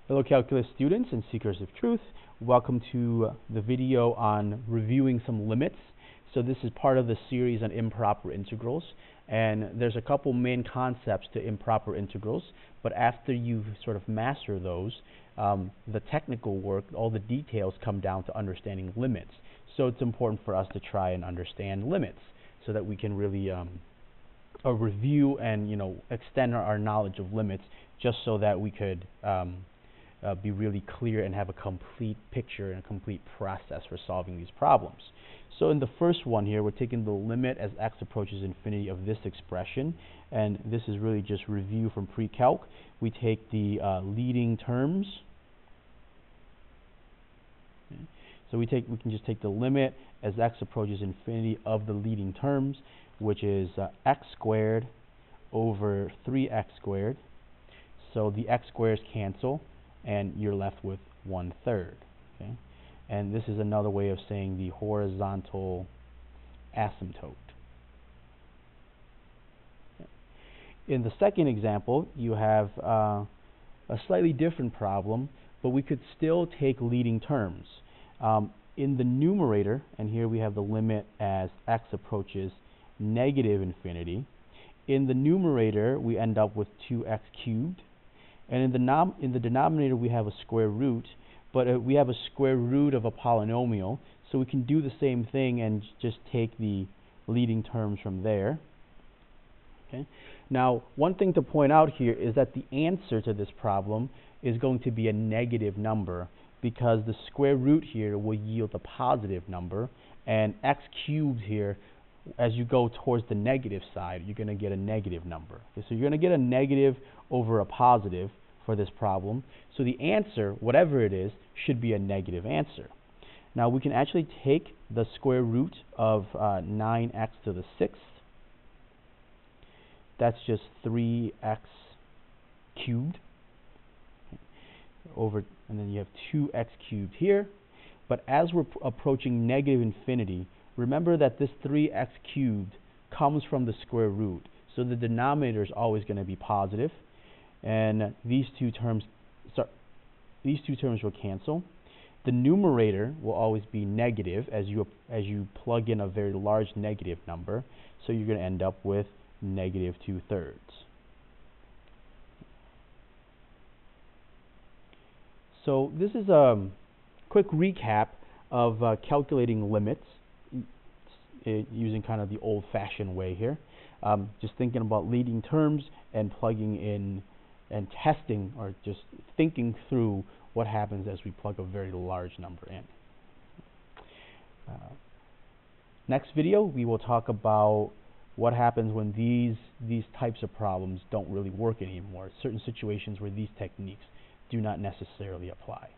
Hello calculus students and seekers of truth. Welcome to the video on reviewing some limits. So this is part of the series on improper integrals, and there's a couple main concepts to improper integrals, but after you've sort of mastered those, the technical work, all the details come down to understanding limits. So it's important for us to try and understand limits so that we can really review and extend our knowledge of limits, just so that we could be really clear and have a complete picture and a complete process for solving these problems. So in the first one here, we're taking the limit as x approaches infinity of this expression, and this is really just review from pre-calc. We take the leading terms. Okay. So we can just take the limit as x approaches infinity of the leading terms, which is x squared over 3x squared. So the x squares cancel, and you're left with 1/3. Okay? And this is another way of saying the horizontal asymptote. Okay. In the second example, you have a slightly different problem, but we could still take leading terms. In the numerator, and here we have the limit as x approaches negative infinity. In the numerator, we end up with 2x cubed. And in the denominator, we have a square root, but we have a square root of a polynomial, so we can do the same thing and just take the leading terms from there. Okay. Now, one thing to point out here is that the answer to this problem is going to be a negative number, because the square root here will yield a positive number, and x cubed here, as you go towards the negative side, you're going to get a negative number. Okay, so you're going to get a negative over a positive for this problem. So the answer, whatever it is, should be a negative answer. Now we can actually take the square root of 9x to the 6th. That's just 3x cubed over, and then you have 2x cubed here. But as we're approaching negative infinity, remember that this 3x cubed comes from the square root, so the denominator is always going to be positive, and these two terms will cancel. The numerator will always be negative as you plug in a very large negative number, so you're going to end up with negative 2/3. So this is a quick recap of calculating limits using kind of the old-fashioned way here. Just thinking about leading terms and plugging in and testing, or just thinking through what happens as we plug a very large number in. Next video, we will talk about what happens when these types of problems don't really work anymore. Certain situations where these techniques do not necessarily apply.